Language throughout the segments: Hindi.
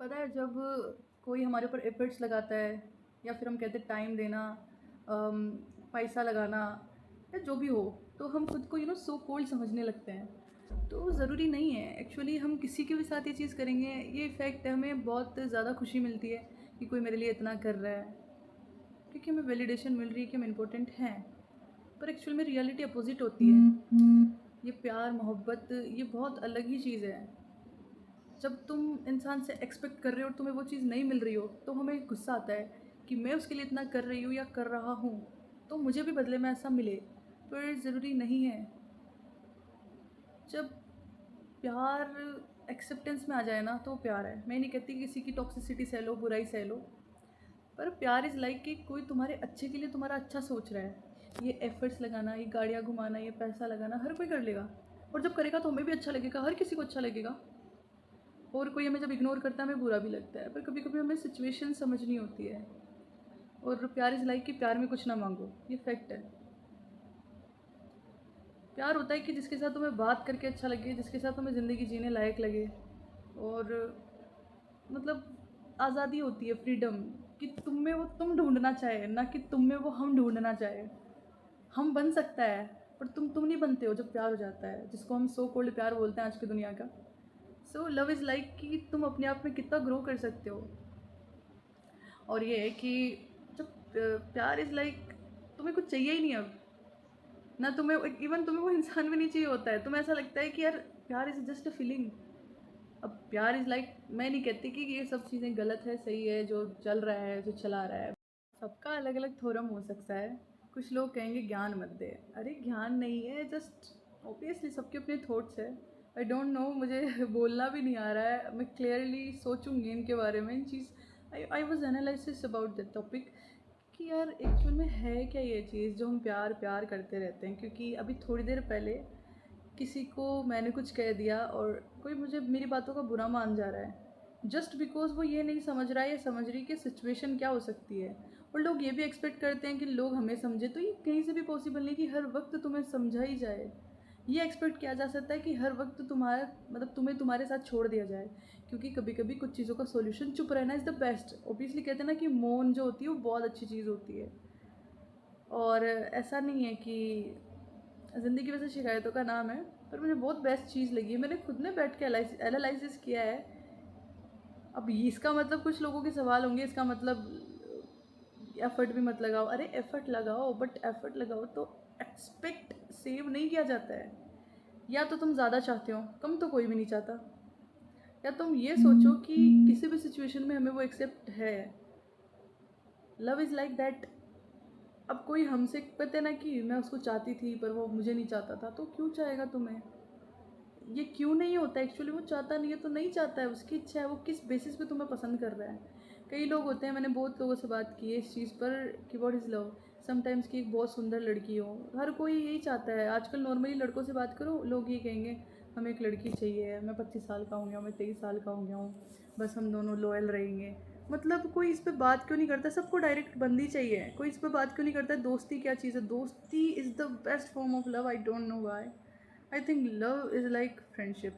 पता है जब कोई हमारे ऊपर एफर्ट्स लगाता है या फिर हम कहते हैं टाइम देना, अम, पैसा लगाना या जो भी हो, तो हम खुद को सो कोल्ड समझने लगते हैं। तो ज़रूरी नहीं है एक्चुअली, हम किसी के भी साथ ये चीज़ करेंगे, ये इफ़ेक्ट हमें बहुत ज़्यादा खुशी मिलती है कि कोई मेरे लिए इतना कर रहा है, क्योंकि हमें वैलिडेशन मिल रही है कि हम इम्पोर्टेंट हैं। पर एक्चुअल में रियलिटी अपोजिट होती है। ये प्यार मोहब्बत ये बहुत अलग ही चीज़ है। जब तुम इंसान से एक्सपेक्ट कर रहे हो और तुम्हें वो चीज़ नहीं मिल रही हो, तो हमें गुस्सा आता है कि मैं उसके लिए इतना कर रही हूँ या कर रहा हूँ, तो मुझे भी बदले में ऐसा मिले। पर ज़रूरी नहीं है। जब प्यार एक्सेप्टेंस में आ जाए ना, तो प्यार है। मैं नहीं कहती कि किसी की टॉक्सिसिटी सह लो, बुराई सह लो, पर प्यार इज़ लाइक कि कोई तुम्हारे अच्छे के लिए तुम्हारा अच्छा सोच रहा है। ये एफर्ट्स लगाना, ये गाड़ियाँ घुमाना, ये पैसा लगाना हर कोई कर लेगा, और जब करेगा तो हमें भी अच्छा लगेगा, हर किसी को अच्छा लगेगा। और कोई हमें जब इग्नोर करता है हमें बुरा भी लगता है, पर कभी कभी हमें सिचुएशन समझनी होती है। और प्यार इज़ लाइक कि प्यार में कुछ ना मांगो, ये फैक्ट है। प्यार होता है कि जिसके साथ तुम्हें बात करके अच्छा लगे, जिसके साथ तुम्हें ज़िंदगी जीने लायक लगे। और मतलब आज़ादी होती है, फ्रीडम, कि तुम में वो तुम ढूंढना चाहे, ना कि तुम में वो हम ढूंढना चाहे। हम बन सकता है, पर तुम नहीं बनते हो जब प्यार हो जाता है, जिसको हम सो कोल्ड प्यार बोलते हैं आज की दुनिया का। सो लव इज़ लाइक कि तुम अपने आप में कितना ग्रो कर सकते हो। और ये है कि जब प्यार इज़ लाइक तुम्हें कुछ चाहिए ही नहीं अब, ना तुम्हें, इवन तुम्हें वो इंसान भी नहीं चाहिए होता है। तुम्हें ऐसा लगता है कि यार प्यार इज़ जस्ट अ फीलिंग। अब प्यार इज़ लाइक, मैं नहीं कहती कि ये सब चीज़ें गलत है, सही है, जो चल रहा है, जो चला रहा है। सबका अलग अलग थोरम हो सकता है। कुछ लोग कहेंगे ज्ञान मत दे, अरे ज्ञान नहीं है, जस्ट ऑब्वियसली सबके अपने थॉट्स है। आई डोंट नो, मुझे बोलना भी नहीं आ रहा है। मैं क्लियरली सोचूंगी इनके बारे में, इन चीज़ I was analysis about that topic कि यार एक्चुअल में है क्या ये चीज़ जो हम प्यार प्यार करते रहते हैं। क्योंकि अभी थोड़ी देर पहले किसी को मैंने कुछ कह दिया और कोई मुझे मेरी बातों का बुरा मान जा रहा है, जस्ट बिकॉज वो ये नहीं समझ रहा है या समझ रही कि सिचुएशन क्या हो सकती है। और लोग ये भी एक्सपेक्ट करते हैं कि लोग हमें समझे, तो ये कहीं से भी पॉसिबल नहीं कि हर वक्त तुम्हें समझा ही जाए। ये एक्सपेक्ट किया जा सकता है कि हर वक्त तुम्हारा मतलब तुम्हें तुम्हारे साथ छोड़ दिया जाए, क्योंकि कभी कभी कुछ चीज़ों का सॉल्यूशन चुप रहना इज़ द बेस्ट। ओबियसली कहते हैं ना कि मौन जो होती है वो बहुत अच्छी चीज़ होती है। और ऐसा नहीं है कि ज़िंदगी वैसे शिकायतों का नाम है, पर मुझे बहुत बेस्ट चीज़ लगी है। मैंने खुद ने बैठ के एनालिसिस किया है। अब इसका मतलब कुछ लोगों के सवाल होंगे, इसका मतलब एफ़र्ट भी मत लगाओ। अरे एफ़र्ट लगाओ, बट एफ़र्ट लगाओ तो एक्सपेक्ट सेव नहीं किया जाता है। या तो तुम ज़्यादा चाहते हो, कम तो कोई भी नहीं चाहता। या तुम ये सोचो कि किसी भी सिचुएशन में हमें वो एक्सेप्ट है। Love is like that. अब कोई हमसे कहते ना कि मैं उसको चाहती थी पर वो मुझे नहीं चाहता था, तो क्यों चाहेगा तुम्हें? ये क्यों नहीं होता एक्चुअली, वो चाहता नहीं है तो नहीं चाहता है, उसकी इच्छा है। वो किस बेसिस पे तुम्हें पसंद कर रहा है? कई लोग होते हैं, मैंने बहुत लोगों से बात की है इस चीज़ पर कि व्हाट इज़ लव। समटाइम्स की एक बहुत सुंदर लड़की हो, हर कोई यही चाहता है। आजकल नॉर्मली लड़कों से बात करो, लोग ये कहेंगे हमें एक लड़की चाहिए, मैं 25 साल का हो गया हूँ, मैं 23 साल का हो गया हूँ, बस हम दोनों लॉयल रहेंगे। मतलब कोई इस पर बात क्यों नहीं करता? सबको डायरेक्ट बंदी चाहिए, कोई इस पर बात क्यों नहीं करता? दोस्ती क्या चीज़ है? दोस्ती is the best form of love. I don't know why. I think love is like friendship.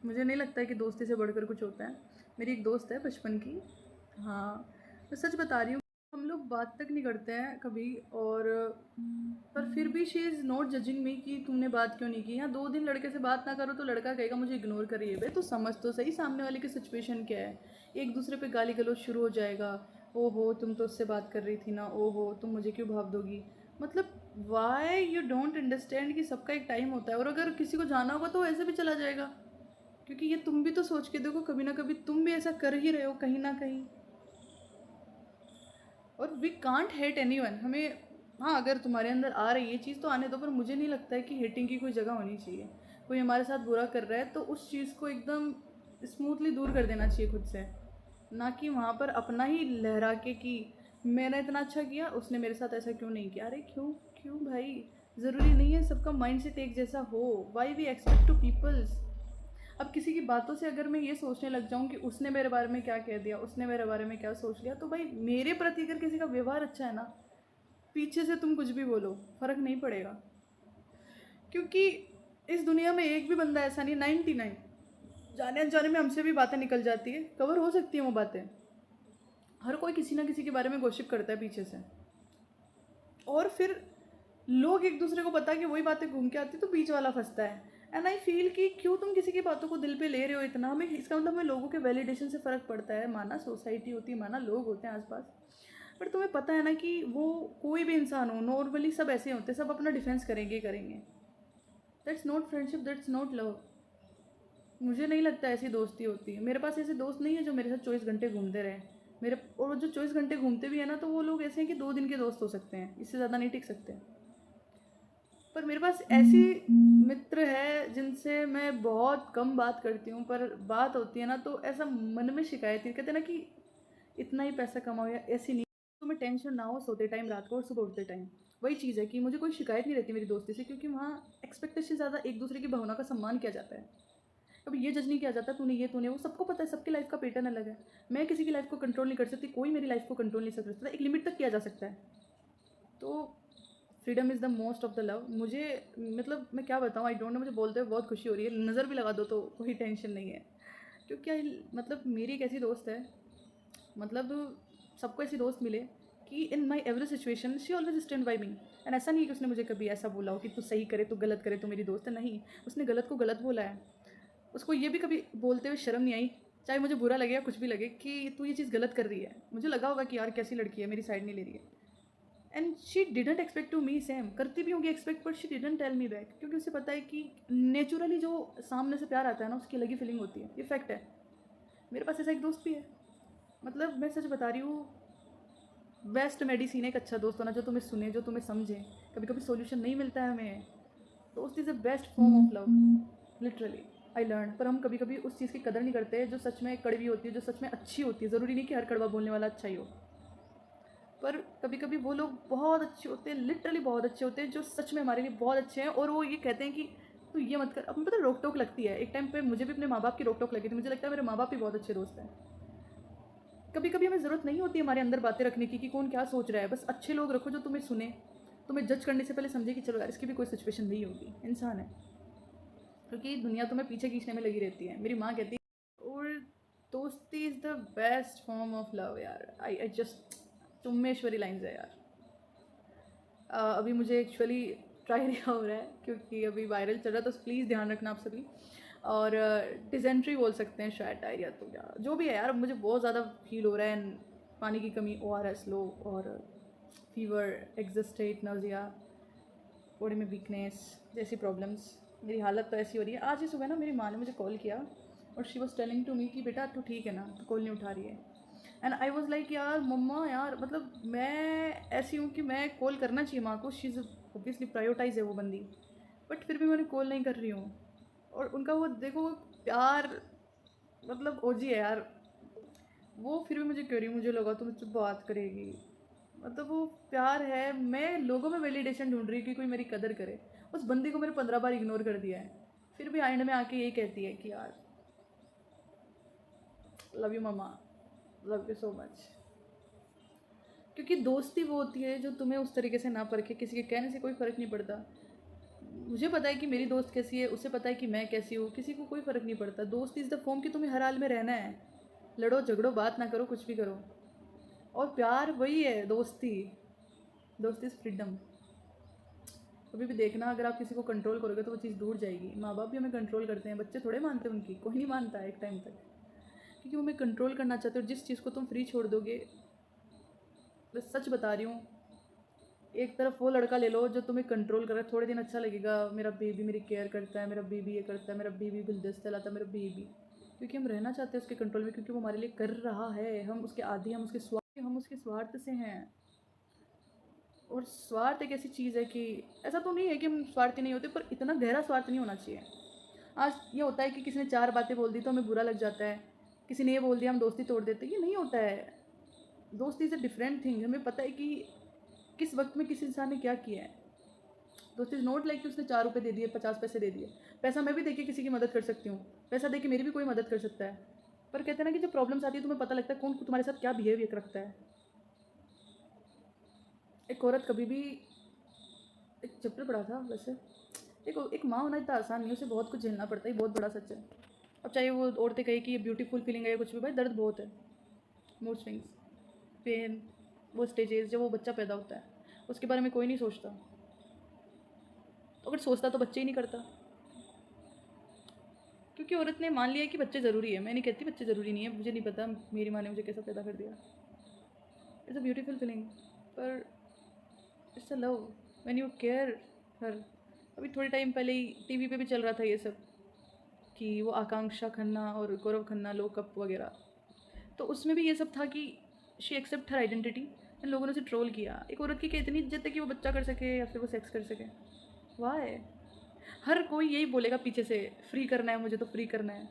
मुझे नहीं लगता है कि दोस्ती से बढ़कर कुछ होता है। मेरी एक दोस्त है बचपन की। हाँ, मैं सच बता रही हूँ। हम लोग बात तक नहीं करते हैं कभी, और पर फिर भी she is not judging me कि तुमने बात क्यों नहीं की। यहाँ 2 दिन लड़के से बात ना करो तो लड़का कहेगा मुझे इग्नोर करिए। बे तो समझ तो सही सामने वाले की सिचुएशन क्या है। एक दूसरे पे गाली गलौज शुरू हो जाएगा। ओहो तुम तो उससे बात कर रही थी ना, ओहो तुम मुझे क्यों भाव दोगी। मतलब वाई यू डोंट अंडरस्टैंड कि सबका एक टाइम होता है, और अगर किसी को जाना होगा तो ऐसे भी चला जाएगा। क्योंकि ये तुम भी तो सोच के देखो, कभी ना कभी तुम भी ऐसा कर ही रहे हो कहीं ना कहीं। और we can't hate anyone. हमें, हाँ अगर तुम्हारे अंदर आ रही है चीज़ तो आने दो, पर मुझे नहीं लगता है कि हेटिंग की कोई जगह होनी चाहिए। कोई हमारे साथ बुरा कर रहा है तो उस चीज़ को एकदम स्मूथली दूर कर देना चाहिए खुद से, ना कि वहाँ पर अपना ही लहरा के कि मैंने इतना अच्छा किया उसने मेरे साथ ऐसा क्यों नहीं किया। अरे क्यों क्यों भाई, ज़रूरी नहीं है सबका माइंड सेट एक जैसा हो। Why we expect to peoples. अब किसी की बातों से अगर मैं ये सोचने लग जाऊँ कि उसने मेरे बारे में क्या कह दिया, उसने मेरे बारे में क्या सोच लिया, तो भाई मेरे प्रति अगर किसी का व्यवहार अच्छा है ना, पीछे से तुम कुछ भी बोलो फ़र्क नहीं पड़ेगा। क्योंकि इस दुनिया में एक भी बंदा ऐसा नहीं, 99 जाने अनजाने में हमसे भी बातें निकल जाती है, कवर हो सकती हैं वो बातें। हर कोई किसी ना किसी के बारे में गॉसिप करता है पीछे से, और फिर लोग एक दूसरे को पता कि वही बातें घूम के आती तो बीच वाला फंसता है। एंड आई फील कि क्यों तुम किसी की बातों को दिल पे ले रहे हो इतना। हमें इसका मतलब हमें लोगों के वैलिडेशन से फ़र्क पड़ता है, माना सोसाइटी होती है, माना लोग होते हैं आसपास, पर तुम्हें पता है ना कि वो कोई भी इंसान हो, नॉर्मली सब ऐसे होते हैं, सब अपना डिफेंस करेंगे करेंगे। That's not friendship, that's not love. मुझे नहीं लगता ऐसी दोस्ती होती है। मेरे पास ऐसे दोस्त नहीं है जो मेरे साथ 24 घंटे घूमते रहे मेरे, और वो जो 24 घंटे घूमते भी है ना, तो वो लोग ऐसे हैं कि 2 दिन के दोस्त हो सकते हैं, इससे ज़्यादा नहीं टिक सकते। पर मेरे पास ऐसी मित्र है जिनसे मैं बहुत कम बात करती हूँ, पर बात होती है ना तो ऐसा मन में शिकायत ही, कहते हैं ना कि इतना ही पैसा कमाओ या ऐसी नहीं, तुम्हें टेंशन ना हो सोते टाइम रात को और सुबह उठते टाइम। वही चीज़ है कि मुझे कोई शिकायत नहीं रहती मेरी दोस्ती से, क्योंकि वहाँ एक्सपेक्टेशन ज़्यादा एक दूसरे की भावना का सम्मान किया जाता है। कभी ये जज नहीं किया जाता तूने ये तूने वो, सबको पता है सबकी लाइफ का पैटर्न अलग है। मैं किसी की लाइफ को कंट्रोल नहीं कर सकती, कोई मेरी लाइफ को कंट्रोल नहीं कर सकता, एक लिमिट तक किया जा सकता है। तो freedom is the most of the love. मुझे मतलब मैं क्या बताऊँ, आई डोंट नो, मुझे बोलते हुए बहुत खुशी हो रही है। नज़र भी लगा दो तो कोई टेंशन नहीं है, क्योंकि मतलब मेरी एक ऐसी दोस्त है, मतलब सबको ऐसी दोस्त मिले कि in my every situation she always stand by me. And ऐसा नहीं है कि उसने मुझे कभी ऐसा बोला हो कि तू सही करे तू गलत करे तो मेरी दोस्त है, नहीं, उसने गलत को गलत बोला है। उसको ये भी कभी बोलते हुए शर्म नहीं आई, चाहे मुझे बुरा लगे या कुछ भी लगे, कि तू ये चीज़ गलत कर रही है। मुझे लगा होगा कि यार कैसी लड़की है, मेरी साइड नहीं ले रही है। And she didn't expect to me same, करती भी होंगी expect, but she didn't tell me back, क्योंकि उसे पता है कि नेचुरली जो सामने से प्यार आता है ना, उसकी अलग ही फीलिंग होती है। ये फैक्ट है। मेरे पास ऐसा एक दोस्त भी है, मतलब मैं सच बता रही हूँ, बेस्ट मेडिसिन है एक अच्छा दोस्त होना, जो तुम्हें सुने, जो तुम्हें समझे। कभी कभी सॉल्यूशन नहीं मिलता है हमें, दोस्त is the best form of love, literally I learn. पर हम कभी कभी उस चीज़ की कदर नहीं करते जो सच में कड़वी होती है, जो सच में अच्छी होती है। ज़रूरी नहीं कि हर कड़वा बोलने वाला अच्छा ही हो, पर कभी कभी वो लोग बहुत अच्छे होते हैं, लिटरली बहुत अच्छे होते हैं, जो सच में हमारे लिए बहुत अच्छे हैं, और वो ये कहते हैं कि तू ये मत कर। अब पता रोक टोक लगती है, एक टाइम पे मुझे भी अपने माँ बाप की रोक टोक लगी थी। मुझे लगता है मेरे माँ बाप भी बहुत अच्छे दोस्त हैं। कभी कभी हमें ज़रूरत नहीं होती हमारे अंदर बातें रखने की कि कौन क्या सोच रहा है, बस अच्छे लोग रखो जो तुम्हें सुने, तुम्हें जज करने से पहले समझे कि चलो यार इसकी भी कोई सिचुएशन नहीं होगी, इंसान है। क्योंकि दुनिया तुम्हें पीछे खींचने में लगी रहती है। मेरी माँ कहती है, और दोस्ती is the best form of love यार। आई जस्ट चुम्मेश्वरी लाइन्स है यार। अभी मुझे एक्चुअली ट्राई नहीं हो रहा है क्योंकि अभी वायरल चल रहा है, तो प्लीज़ ध्यान रखना आप सभी। और डिसेंट्री बोल सकते हैं शायद, डायरिया तो क्या जो भी है यार, मुझे बहुत ज़्यादा फील हो रहा है। पानी की कमी, ORS लो, और फीवर, एग्जिस्टेट, नर्जिया, बॉडी में वीकनेस जैसी प्रॉब्लम्स। मेरी हालत तो ऐसी हो रही है। आज ही सुबह ना मेरी माँ ने मुझे कॉल किया, और she was telling to me कि बेटा तू ठीक है ना, तो कॉल नहीं उठा रही है। एंड आई वॉज लाइक यार मम्मा, यार मतलब मैं ऐसी हूँ कि मैं कॉल करना चाहिए माँ को, शी इज़ ऑब्वियसली प्रायोरिटाइज है वो बंदी, बट फिर भी मैंने कॉल नहीं कर रही हूँ। और उनका वो देखो वो प्यार, मतलब ओजी है यार। वो फिर भी मुझे कह रही, मुझे लगा तो मुझसे बात करेगी, मतलब वो प्यार है। मैं लोगों में वैलिडेशन ढूंढ रही कि कोई मेरी कदर करे। उस बंदी को मैंने 15 बार इग्नोर कर दिया है, फिर भी एंड में आके यही कहती है कि यार love you mama, love you so much. क्योंकि दोस्ती वो होती है जो तुम्हें उस तरीके से ना परखे, किसी के कहने से कोई फ़र्क नहीं पड़ता। मुझे पता है कि मेरी दोस्त कैसी है, उसे पता है कि मैं कैसी हूँ, किसी को कोई फ़र्क नहीं पड़ता। दोस्त इज़ द फॉर्म कि तुम्हें हर हाल में रहना है, लड़ो झगड़ो बात ना करो, कुछ भी करो। और प्यार वही है दोस्ती, दोस्ती इज़ फ्रीडम। कभी भी देखना, अगर आप किसी को कंट्रोल करोगे तो वो चीज़ दूर जाएगी। माँ बाप भी हमें कंट्रोल करते हैं, बच्चे थोड़े मानते हैं उनकी, कोई नहीं मानता है एक टाइम तक, क्योंकि वो हमें कंट्रोल करना चाहते हो। जिस चीज़ को तुम फ्री छोड़ दोगे, मैं सच बता रही हूँ, एक तरफ वो लड़का ले लो जो तुम्हें कंट्रोल कर रहा है, थोड़े दिन अच्छा लगेगा, मेरा बेबी मेरी केयर करता है, मेरा बेबी ये करता है, मेरा बेबी गुलदस्ता लाता है, मेरा बेबी, क्योंकि हम रहना चाहते हैं उसके कंट्रोल में, क्योंकि वो हमारे लिए कर रहा है। हम उसके आदी, हम उसके स्वार्थ से हैं। और स्वार्थ एक ऐसी चीज़ है कि ऐसा तो नहीं है कि हम स्वार्थी नहीं होते, पर इतना गहरा स्वार्थ नहीं होना चाहिए। आज ये होता है कि किसी ने 4 बातें बोल दी तो हमें बुरा लग जाता है, किसी ने ये बोल दिया हम दोस्ती तोड़ देते हैं। ये नहीं होता है। दोस्ती इज़ अ डिफरेंट थिंग। हमें पता है कि किस वक्त में किस इंसान ने क्या किया है। दोस्ती इज़ नॉट लाइक कि उसने 4 रुपये दे दिए, 50 पैसे दे दिए। पैसा मैं भी देके किसी की मदद कर सकती हूँ, पैसा दे के मेरी भी कोई मदद कर सकता है। पर कहते हैं ना कि जब प्रॉब्लम्स आती है तुम्हें पता लगता है कौन तुम्हारे साथ क्या बिहेवियर रखता है। एक औरत कभी भी, एक चैप्टर पढ़ा था वैसे, एक माँ होना इतना आसान नहीं है, उसे बहुत कुछ झेलना पड़ता है, बहुत बड़ा सच है। अब चाहे वो औरतें कहें कि ये ब्यूटीफुल फीलिंग है या कुछ भी, भाई दर्द बहुत है, मूड स्विंग्स, पेन, वो स्टेजेस जब वो बच्चा पैदा होता है उसके बारे में कोई नहीं सोचता। अगर सोचता तो बच्चे ही नहीं करता, क्योंकि औरत ने मान लिया कि बच्चे ज़रूरी है। मैं नहीं कहती बच्चे ज़रूरी नहीं है, मुझे नहीं पता मेरी माँ ने मुझे कैसा पैदा कर दिया। इट्स अ ब्यूटीफुल फीलिंग, पर it's a love when you care her. अभी थोड़े टाइम पहले ही टीवी पे भी चल रहा था ये सब, कि वो आकांक्षा खन्ना और गौरव खन्ना लोकअप वगैरह, तो उसमें भी ये सब था कि शी एक्सेप्ट हर आइडेंटिटी। इन लोगों ने उसे ट्रोल किया। एक औरत की क्या इतनी इज्जत है कि वो बच्चा कर सके या फिर वो सेक्स कर सके? वाह, हर कोई यही बोलेगा पीछे से, फ्री करना है मुझे तो फ्री करना है।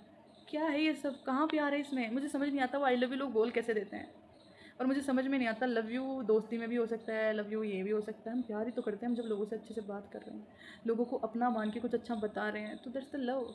क्या है ये सब, कहाँ प्यार है इसमें? मुझे समझ नहीं आता वो आई लव यू लोग बोल कैसे देते हैं। और मुझे समझ में नहीं आता, लव यू दोस्ती में भी हो सकता है, लव यू ये भी हो सकता है। हम प्यार ही तो करते हैं हम जब लोगों से अच्छे से बात कर रहे हैं, लोगों को अपना मान के कुछ अच्छा बता रहे हैं, तो दैट्स द लव।